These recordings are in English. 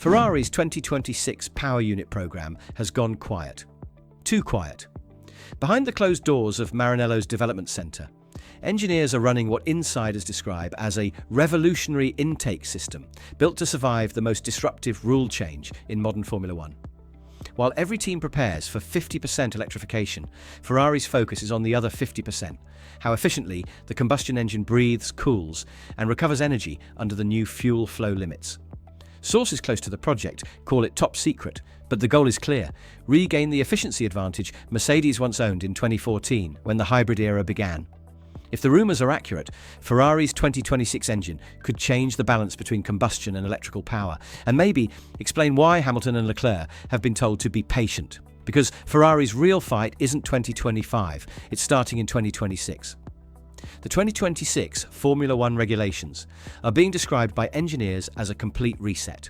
Ferrari's 2026 power unit program has gone quiet. Too quiet. Behind the closed doors of Maranello's development center, engineers are running what insiders describe as a revolutionary intake system built to survive the most disruptive rule change in modern Formula One. While every team prepares for 50% electrification, Ferrari's focus is on the other 50%, how efficiently the combustion engine breathes, cools, and recovers energy under the new fuel flow limits. Sources close to the project call it top secret, but the goal is clear: regain the efficiency advantage Mercedes once owned in 2014 when the hybrid era began. If the rumours are accurate, Ferrari's 2026 engine could change the balance between combustion and electrical power, and maybe explain why Hamilton and Leclerc have been told to be patient. Because Ferrari's real fight isn't 2025, it's starting in 2026. The 2026 Formula One regulations are being described by engineers as a complete reset.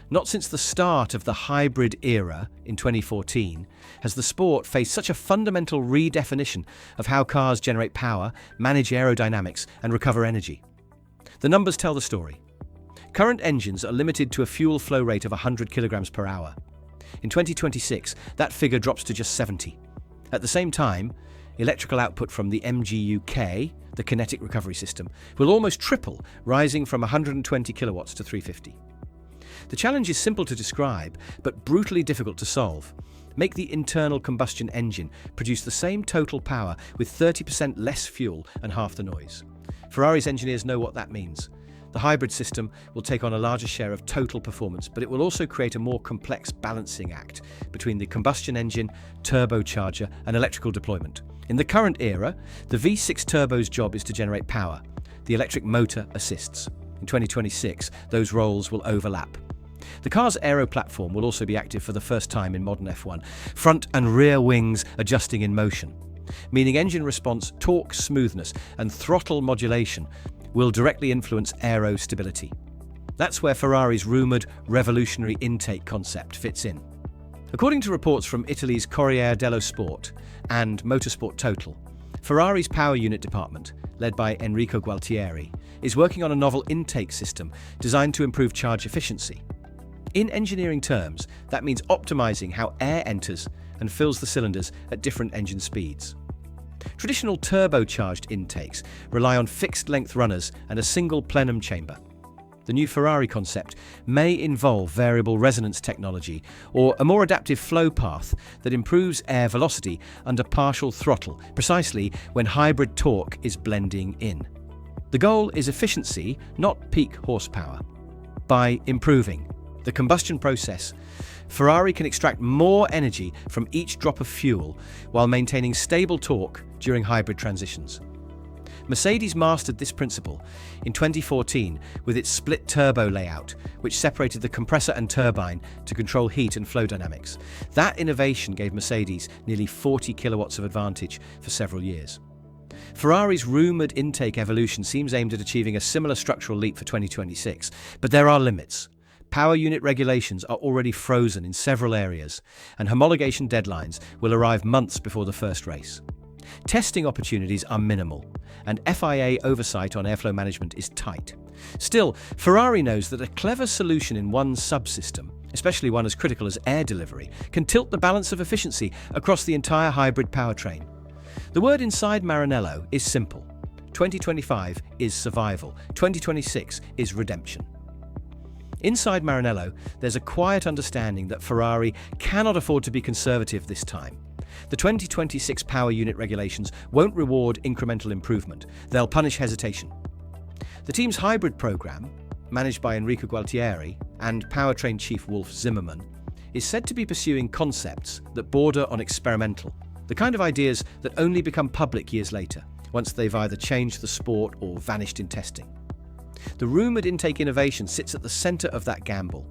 Not since the start of the hybrid era in 2014 has the sport faced such a fundamental redefinition of how cars generate power, manage aerodynamics, and recover energy. The numbers tell the story. Current engines are limited to a fuel flow rate of 100 kilograms per hour. In 2026, that figure drops to just 70. At the same time, electrical output from the MGU-K, the kinetic recovery system, will almost triple, rising from 120 kilowatts to 350. The challenge is simple to describe, but brutally difficult to solve. Make the internal combustion engine produce the same total power with 30% less fuel and half the noise. Ferrari's engineers know what that means. The hybrid system will take on a larger share of total performance, but it will also create a more complex balancing act between the combustion engine, turbocharger, and electrical deployment. In the current era, the V6 turbo's job is to generate power. The electric motor assists. In 2026, those roles will overlap. The car's aero platform will also be active for the first time in modern F1, front and rear wings adjusting in motion, meaning engine response, torque smoothness, and throttle modulation will directly influence aero stability. That's where Ferrari's rumoured revolutionary intake concept fits in. According to reports from Italy's Corriere dello Sport and Motorsport Total, Ferrari's power unit department, led by Enrico Gualtieri, is working on a novel intake system designed to improve charge efficiency. In engineering terms, that means optimizing how air enters and fills the cylinders at different engine speeds. Traditional turbocharged intakes rely on fixed-length runners and a single plenum chamber. The new Ferrari concept may involve variable resonance technology or a more adaptive flow path that improves air velocity under partial throttle, precisely when hybrid torque is blending in. The goal is efficiency, not peak horsepower. By improving the combustion process, Ferrari can extract more energy from each drop of fuel while maintaining stable torque during hybrid transitions. Mercedes mastered this principle in 2014 with its split turbo layout, which separated the compressor and turbine to control heat and flow dynamics. That innovation gave Mercedes nearly 40 kilowatts of advantage for several years. Ferrari's rumoured intake evolution seems aimed at achieving a similar structural leap for 2026, but there are limits. Power unit regulations are already frozen in several areas, and homologation deadlines will arrive months before the first race. Testing opportunities are minimal, and FIA oversight on airflow management is tight. Still, Ferrari knows that a clever solution in one subsystem, especially one as critical as air delivery, can tilt the balance of efficiency across the entire hybrid powertrain. The word inside Maranello is simple. 2025 is survival. 2026 is redemption. Inside Maranello, there's a quiet understanding that Ferrari cannot afford to be conservative this time. The 2026 power unit regulations won't reward incremental improvement. They'll punish hesitation. The team's hybrid program, managed by Enrico Gualtieri and powertrain chief Wolf Zimmermann, is said to be pursuing concepts that border on experimental, the kind of ideas that only become public years later, once they've either changed the sport or vanished in testing. The rumoured intake innovation sits at the centre of that gamble.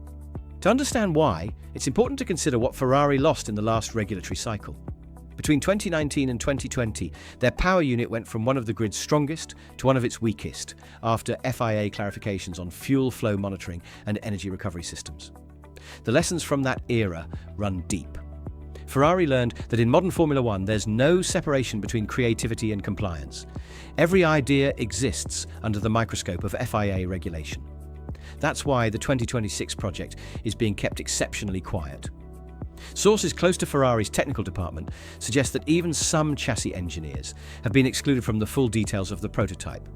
To understand why, it's important to consider what Ferrari lost in the last regulatory cycle. Between 2019 and 2020, their power unit went from one of the grid's strongest to one of its weakest, after FIA clarifications on fuel flow monitoring and energy recovery systems. The lessons from that era run deep. Ferrari learned that in modern Formula One, there's no separation between creativity and compliance. Every idea exists under the microscope of FIA regulation. That's why the 2026 project is being kept exceptionally quiet. Sources close to Ferrari's technical department suggest that even some chassis engineers have been excluded from the full details of the prototype.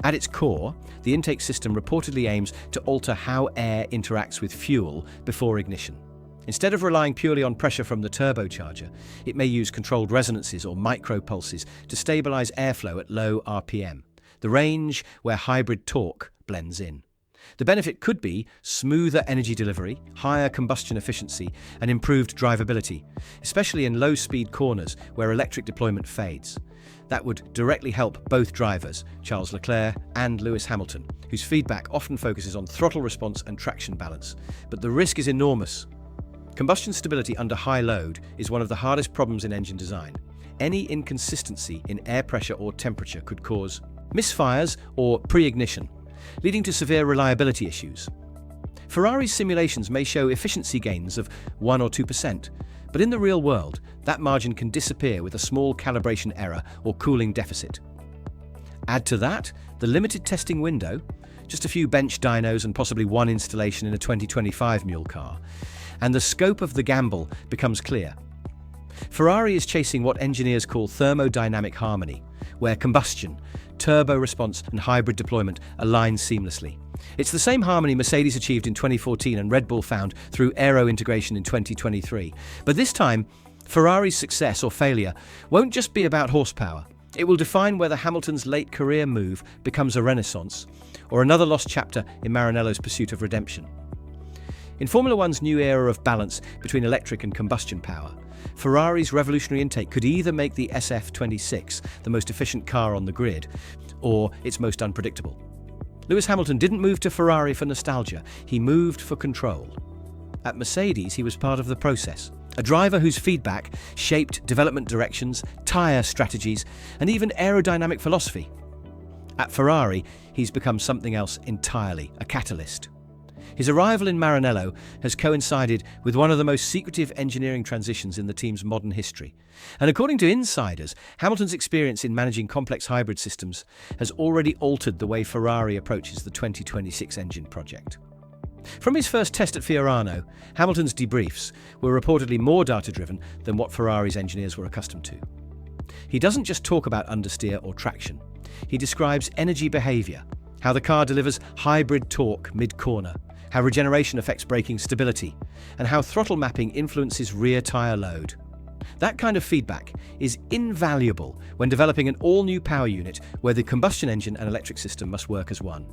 At its core, the intake system reportedly aims to alter how air interacts with fuel before ignition. Instead of relying purely on pressure from the turbocharger, it may use controlled resonances or micropulses to stabilize airflow at low RPM, the range where hybrid torque blends in. The benefit could be smoother energy delivery, higher combustion efficiency, and improved drivability, especially in low-speed corners where electric deployment fades. That would directly help both drivers, Charles Leclerc and Lewis Hamilton, whose feedback often focuses on throttle response and traction balance. But the risk is enormous. Combustion stability under high load is one of the hardest problems in engine design. Any inconsistency in air pressure or temperature could cause misfires or pre-ignition, leading to severe reliability issues. Ferrari's simulations may show efficiency gains of 1 or 2%, but in the real world, that margin can disappear with a small calibration error or cooling deficit. Add to that the limited testing window, just a few bench dynos and possibly one installation in a 2025 mule car, and the scope of the gamble becomes clear. Ferrari is chasing what engineers call thermodynamic harmony, where combustion, turbo response and hybrid deployment align seamlessly. It's the same harmony Mercedes achieved in 2014 and Red Bull found through aero integration in 2023. But this time, Ferrari's success or failure won't just be about horsepower. It will define whether Hamilton's late career move becomes a renaissance or another lost chapter in Maranello's pursuit of redemption. In Formula One's new era of balance between electric and combustion power, Ferrari's revolutionary intake could either make the SF-26 the most efficient car on the grid, or its most unpredictable. Lewis Hamilton didn't move to Ferrari for nostalgia, he moved for control. At Mercedes, he was part of the process, a driver whose feedback shaped development directions, tyre strategies, and even aerodynamic philosophy. At Ferrari, he's become something else entirely, a catalyst. His arrival in Maranello has coincided with one of the most secretive engineering transitions in the team's modern history. And according to insiders, Hamilton's experience in managing complex hybrid systems has already altered the way Ferrari approaches the 2026 engine project. From his first test at Fiorano, Hamilton's debriefs were reportedly more data-driven than what Ferrari's engineers were accustomed to. He doesn't just talk about understeer or traction. He describes energy behaviour, how the car delivers hybrid torque mid-corner, how regeneration affects braking stability, and how throttle mapping influences rear tyre load. That kind of feedback is invaluable when developing an all-new power unit where the combustion engine and electric system must work as one.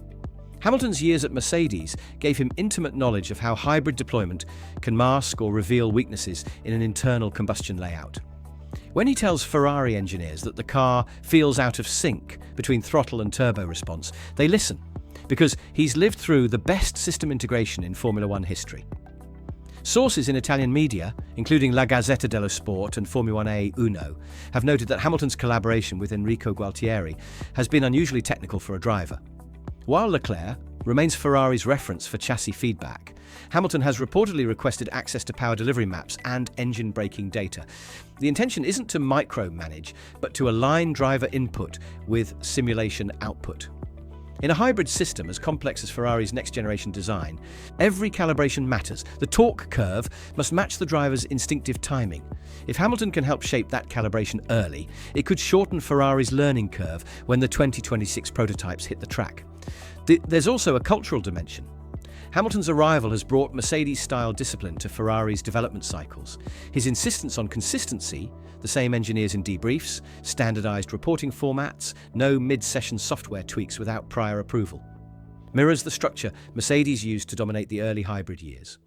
Hamilton's years at Mercedes gave him intimate knowledge of how hybrid deployment can mask or reveal weaknesses in an internal combustion layout. When he tells Ferrari engineers that the car feels out of sync between throttle and turbo response, they listen, because he's lived through the best system integration in Formula One history. Sources in Italian media, including La Gazzetta dello Sport and Formula 1 Uno, have noted that Hamilton's collaboration with Enrico Gualtieri has been unusually technical for a driver. While Leclerc remains Ferrari's reference for chassis feedback, Hamilton has reportedly requested access to power delivery maps and engine braking data. The intention isn't to micromanage, but to align driver input with simulation output. In a hybrid system as complex as Ferrari's next-generation design, every calibration matters. The torque curve must match the driver's instinctive timing. If Hamilton can help shape that calibration early, it could shorten Ferrari's learning curve when the 2026 prototypes hit the track. There's also a cultural dimension. Hamilton's arrival has brought Mercedes-style discipline to Ferrari's development cycles. His insistence on consistency, the same engineers in debriefs, standardized reporting formats, no mid-session software tweaks without prior approval, mirrors the structure Mercedes used to dominate the early hybrid years.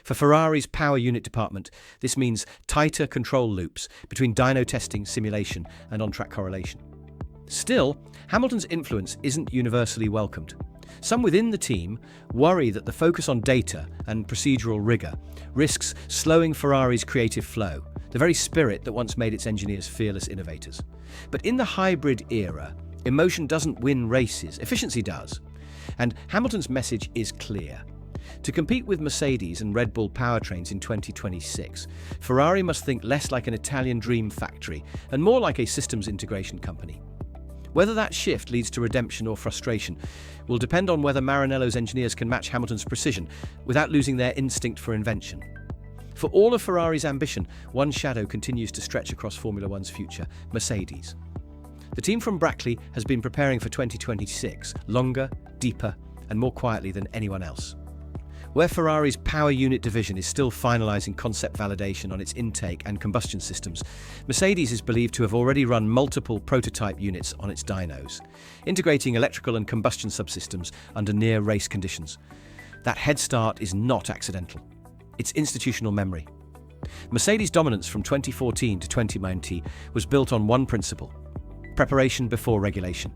For Ferrari's power unit department, this means tighter control loops between dyno testing, simulation, and on-track correlation. Still, Hamilton's influence isn't universally welcomed. Some within the team worry that the focus on data and procedural rigor risks slowing Ferrari's creative flow, the very spirit that once made its engineers fearless innovators. But in the hybrid era, emotion doesn't win races, efficiency does. And Hamilton's message is clear. To compete with Mercedes and Red Bull Powertrains in 2026, Ferrari must think less like an Italian dream factory and more like a systems integration company. Whether that shift leads to redemption or frustration will depend on whether Maranello's engineers can match Hamilton's precision without losing their instinct for invention. For all of Ferrari's ambition, one shadow continues to stretch across Formula One's future: Mercedes. The team from Brackley has been preparing for 2026 longer, deeper, and more quietly than anyone else. Where Ferrari's power unit division is still finalizing concept validation on its intake and combustion systems, Mercedes is believed to have already run multiple prototype units on its dynos, integrating electrical and combustion subsystems under near race conditions. That head start is not accidental. It's institutional memory. Mercedes' dominance from 2014 to 2019 was built on one principle: preparation before regulation.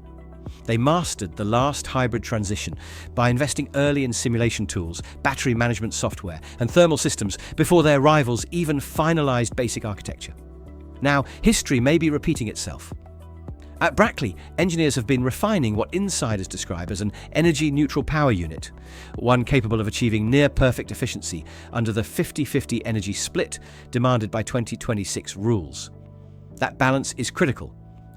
They mastered the last hybrid transition by investing early in simulation tools, battery management software, and thermal systems before their rivals even finalized basic architecture. Now, history may be repeating itself. At Brackley, engineers have been refining what insiders describe as an energy-neutral power unit, one capable of achieving near-perfect efficiency under the 50-50 energy split demanded by 2026 rules. That balance is critical.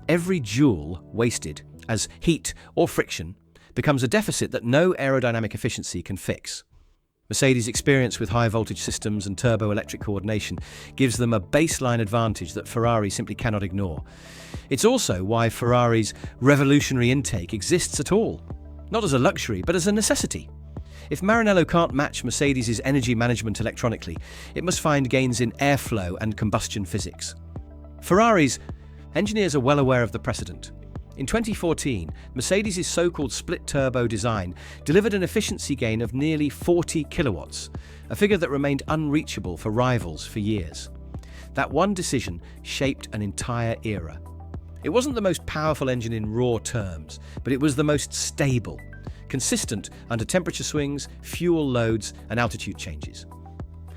Every joule wasted as heat or friction becomes a deficit that no aerodynamic efficiency can fix. Mercedes' experience with high-voltage systems and turbo-electric coordination gives them a baseline advantage that Ferrari simply cannot ignore. It's also why Ferrari's revolutionary intake exists at all, not as a luxury, but as a necessity. If Maranello can't match Mercedes' energy management electronically, it must find gains in airflow and combustion physics. Ferrari's engineers are well aware of the precedent. In 2014, Mercedes' so-called split-turbo design delivered an efficiency gain of nearly 40 kilowatts, a figure that remained unreachable for rivals for years. That one decision shaped an entire era. It wasn't the most powerful engine in raw terms, but it was the most stable, consistent under temperature swings, fuel loads, and altitude changes.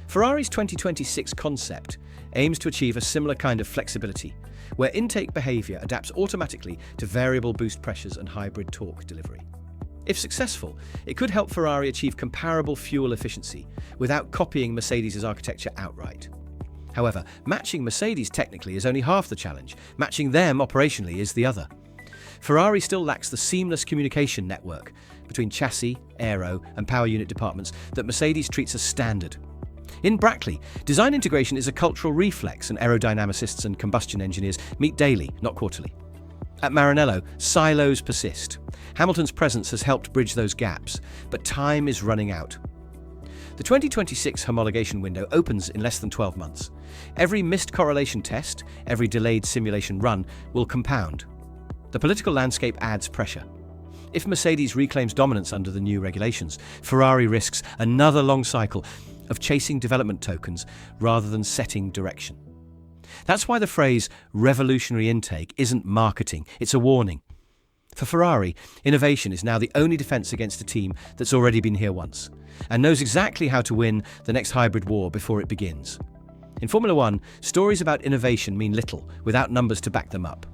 Ferrari's 2026 concept aims to achieve a similar kind of flexibility, where intake behavior adapts automatically to variable boost pressures and hybrid torque delivery. If successful, it could help Ferrari achieve comparable fuel efficiency without copying Mercedes' architecture outright. However, matching Mercedes technically is only half the challenge. Matching them operationally is the other. Ferrari still lacks the seamless communication network between chassis, aero, and power unit departments that Mercedes treats as standard. In Brackley, design integration is a cultural reflex, and aerodynamicists and combustion engineers meet daily, not quarterly. At Maranello, silos persist. Hamilton's presence has helped bridge those gaps, but time is running out. The 2026 homologation window opens in less than 12 months. Every missed correlation test, every delayed simulation run will compound. The political landscape adds pressure. If Mercedes reclaims dominance under the new regulations, Ferrari risks another long cycle of chasing development tokens rather than setting direction. That's why the phrase revolutionary intake isn't marketing, it's a warning. For Ferrari, innovation is now the only defense against a team that's already been here once and knows exactly how to win the next hybrid war before it begins. In Formula One, stories about innovation mean little without numbers to back them up.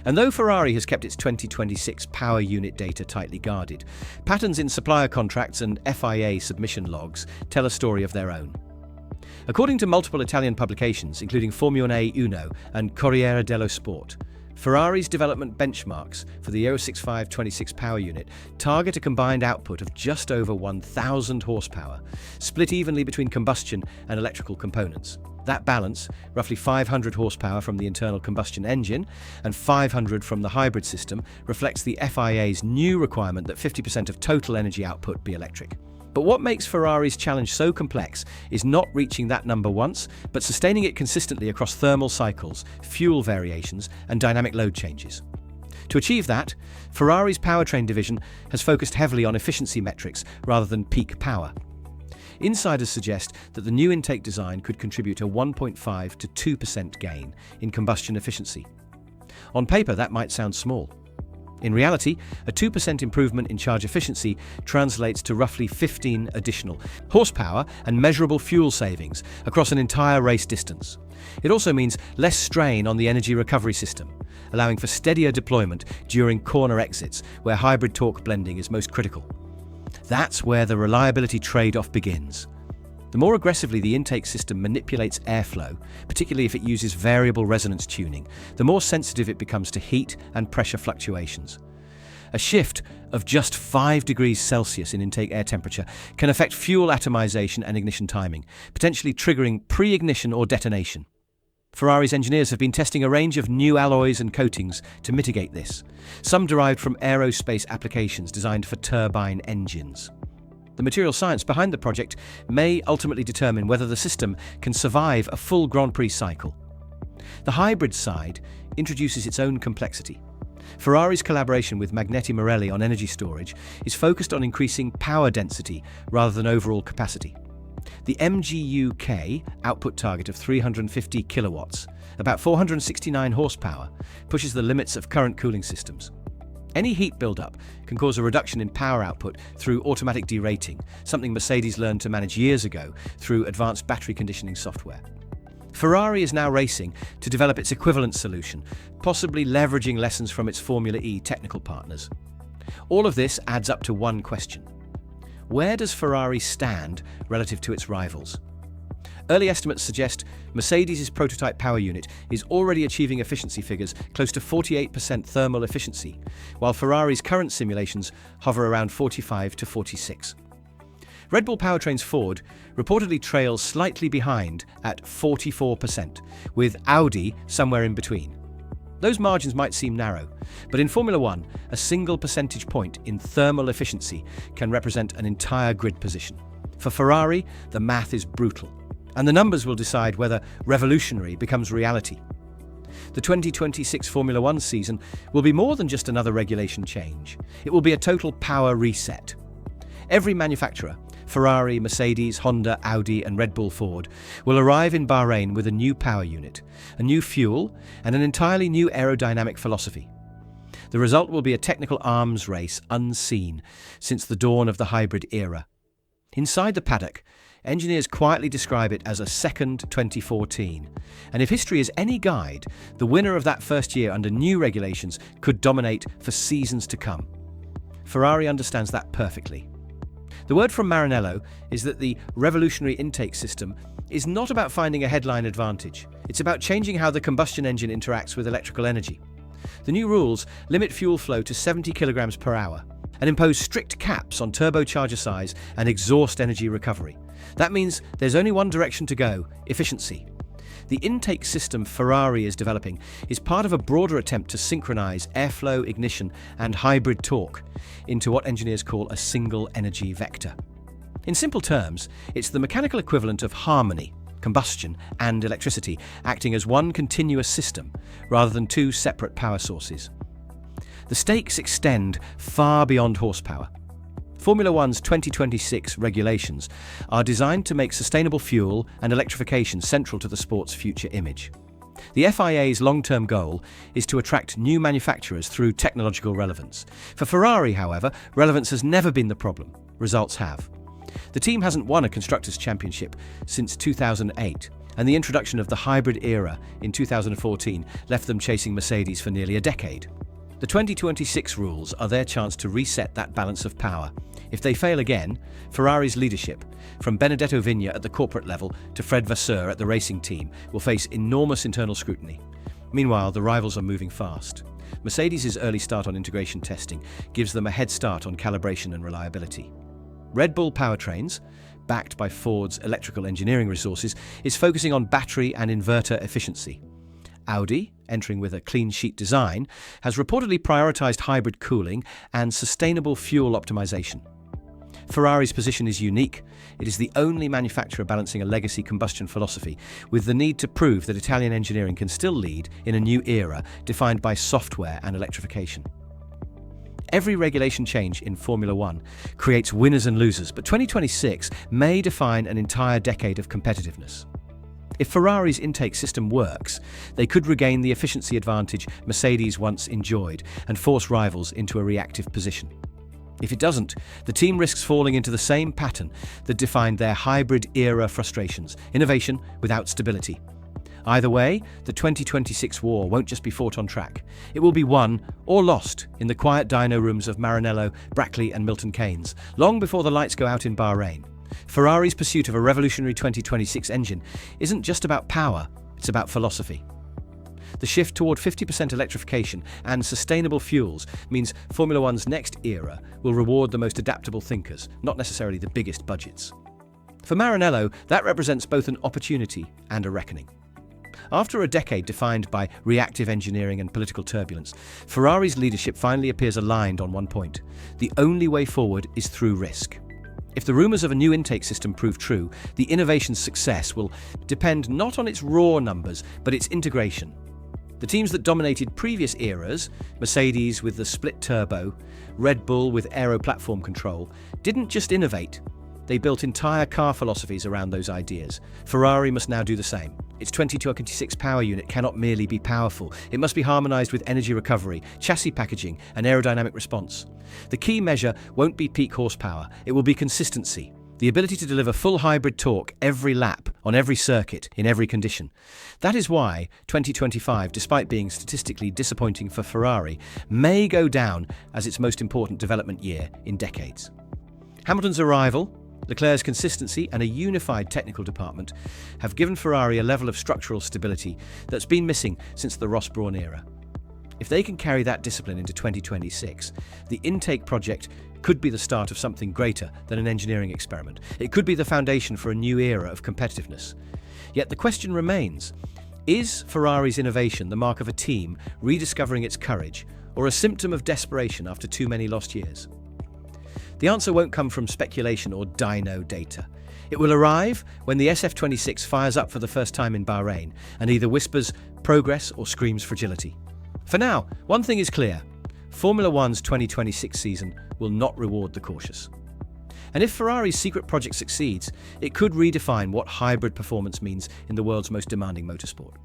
And though Ferrari has kept its 2026 power unit data tightly guarded, patterns in supplier contracts and FIA submission logs tell a story of their own. According to multiple Italian publications, including Formula Uno and Corriere dello Sport, Ferrari's development benchmarks for the SF-26 power unit target a combined output of just over 1,000 horsepower, split evenly between combustion and electrical components. That balance, roughly 500 horsepower from the internal combustion engine and 500 from the hybrid system, reflects the FIA's new requirement that 50% of total energy output be electric. But what makes Ferrari's challenge so complex is not reaching that number once, but sustaining it consistently across thermal cycles, fuel variations, and dynamic load changes. To achieve that, Ferrari's powertrain division has focused heavily on efficiency metrics rather than peak power. Insiders suggest that the new intake design could contribute a 1.5 to 2% gain in combustion efficiency. On paper, that might sound small. In reality, a 2% improvement in charge efficiency translates to roughly 15 additional horsepower and measurable fuel savings across an entire race distance. It also means less strain on the energy recovery system, allowing for steadier deployment during corner exits where hybrid torque blending is most critical. That's where the reliability trade-off begins. The more aggressively the intake system manipulates airflow, particularly if it uses variable resonance tuning, the more sensitive it becomes to heat and pressure fluctuations. A shift of just 5 degrees Celsius in intake air temperature can affect fuel atomization and ignition timing, potentially triggering pre-ignition or detonation. Ferrari's engineers have been testing a range of new alloys and coatings to mitigate this, some derived from aerospace applications designed for turbine engines. The material science behind the project may ultimately determine whether the system can survive a full Grand Prix cycle. The hybrid side introduces its own complexity. Ferrari's collaboration with Magneti Marelli on energy storage is focused on increasing power density rather than overall capacity. The MGU-K output target of 350 kilowatts, about 469 horsepower, pushes the limits of current cooling systems. Any heat buildup can cause a reduction in power output through automatic derating, something Mercedes learned to manage years ago through advanced battery conditioning software. Ferrari is now racing to develop its equivalent solution, possibly leveraging lessons from its Formula E technical partners. All of this adds up to one question. Where does Ferrari stand relative to its rivals? Early estimates suggest Mercedes' prototype power unit is already achieving efficiency figures close to 48% thermal efficiency, while Ferrari's current simulations hover around 45 to 46. Red Bull Powertrains Ford reportedly trails slightly behind at 44%, with Audi somewhere in between. Those margins might seem narrow, but in Formula One, a single percentage point in thermal efficiency can represent an entire grid position. For Ferrari, the math is brutal, and the numbers will decide whether revolutionary becomes reality. The 2026 Formula One season will be more than just another regulation change. It will be a total power reset. Every manufacturer, Ferrari, Mercedes, Honda, Audi and Red Bull Ford, will arrive in Bahrain with a new power unit, a new fuel and an entirely new aerodynamic philosophy. The result will be a technical arms race unseen since the dawn of the hybrid era. Inside the paddock, engineers quietly describe it as a second 2014, and if history is any guide, the winner of that first year under new regulations could dominate for seasons to come. Ferrari understands that perfectly. The word from Maranello is that the revolutionary intake system is not about finding a headline advantage. It's about changing how the combustion engine interacts with electrical energy. The new rules limit fuel flow to 70 kilograms per hour and impose strict caps on turbocharger size and exhaust energy recovery. That means there's only one direction to go: efficiency. The intake system Ferrari is developing is part of a broader attempt to synchronize airflow, ignition, and hybrid torque into what engineers call a single energy vector. In simple terms, it's the mechanical equivalent of harmony, combustion, and electricity acting as one continuous system rather than two separate power sources. The stakes extend far beyond horsepower. Formula One's 2026 regulations are designed to make sustainable fuel and electrification central to the sport's future image. The FIA's long-term goal is to attract new manufacturers through technological relevance. For Ferrari, however, relevance has never been the problem. Results have. The team hasn't won a Constructors' Championship since 2008, and the introduction of the hybrid era in 2014 left them chasing Mercedes for nearly a decade. The 2026 rules are their chance to reset that balance of power. If they fail again, Ferrari's leadership, from Benedetto Vigna at the corporate level to Fred Vasseur at the racing team, will face enormous internal scrutiny. Meanwhile, the rivals are moving fast. Mercedes' early start on integration testing gives them a head start on calibration and reliability. Red Bull Powertrains, backed by Ford's electrical engineering resources, is focusing on battery and inverter efficiency. Audi, entering with a clean sheet design, has reportedly prioritized hybrid cooling and sustainable fuel optimization. Ferrari's position is unique. It is the only manufacturer balancing a legacy combustion philosophy with the need to prove that Italian engineering can still lead in a new era defined by software and electrification. Every regulation change in Formula One creates winners and losers, but 2026 may define an entire decade of competitiveness. If Ferrari's intake system works, they could regain the efficiency advantage Mercedes once enjoyed and force rivals into a reactive position. If it doesn't, the team risks falling into the same pattern that defined their hybrid era frustrations: innovation without stability. Either way, the 2026 war won't just be fought on track. It will be won or lost in the quiet dyno rooms of Maranello, Brackley and Milton Keynes, long before the lights go out in Bahrain. Ferrari's pursuit of a revolutionary 2026 engine isn't just about power, it's about philosophy. The shift toward 50% electrification and sustainable fuels means Formula One's next era will reward the most adaptable thinkers, not necessarily the biggest budgets. For Maranello, that represents both an opportunity and a reckoning. After a decade defined by reactive engineering and political turbulence, Ferrari's leadership finally appears aligned on one point: the only way forward is through risk. If the rumours of a new intake system prove true, the innovation's success will depend not on its raw numbers, but its integration. The teams that dominated previous eras, Mercedes with the split turbo, Red Bull with aero platform control, didn't just innovate, they built entire car philosophies around those ideas. Ferrari must now do the same. Its 2026 power unit cannot merely be powerful, it must be harmonised with energy recovery, chassis packaging and aerodynamic response. The key measure won't be peak horsepower, it will be consistency. The ability to deliver full hybrid torque every lap, on every circuit, in every condition. That is why 2025, despite being statistically disappointing for Ferrari, may go down as its most important development year in decades. Hamilton's arrival, Leclerc's consistency and a unified technical department have given Ferrari a level of structural stability that's been missing since the Ross Brawn era. If they can carry that discipline into 2026, the intake project could be the start of something greater than an engineering experiment. It could be the foundation for a new era of competitiveness. Yet the question remains, is Ferrari's innovation the mark of a team rediscovering its courage, or a symptom of desperation after too many lost years? The answer won't come from speculation or dyno data. It will arrive when the SF-26 fires up for the first time in Bahrain and either whispers progress or screams fragility. For now, one thing is clear: Formula One's 2026 season will not reward the cautious. And if Ferrari's secret project succeeds, it could redefine what hybrid performance means in the world's most demanding motorsport.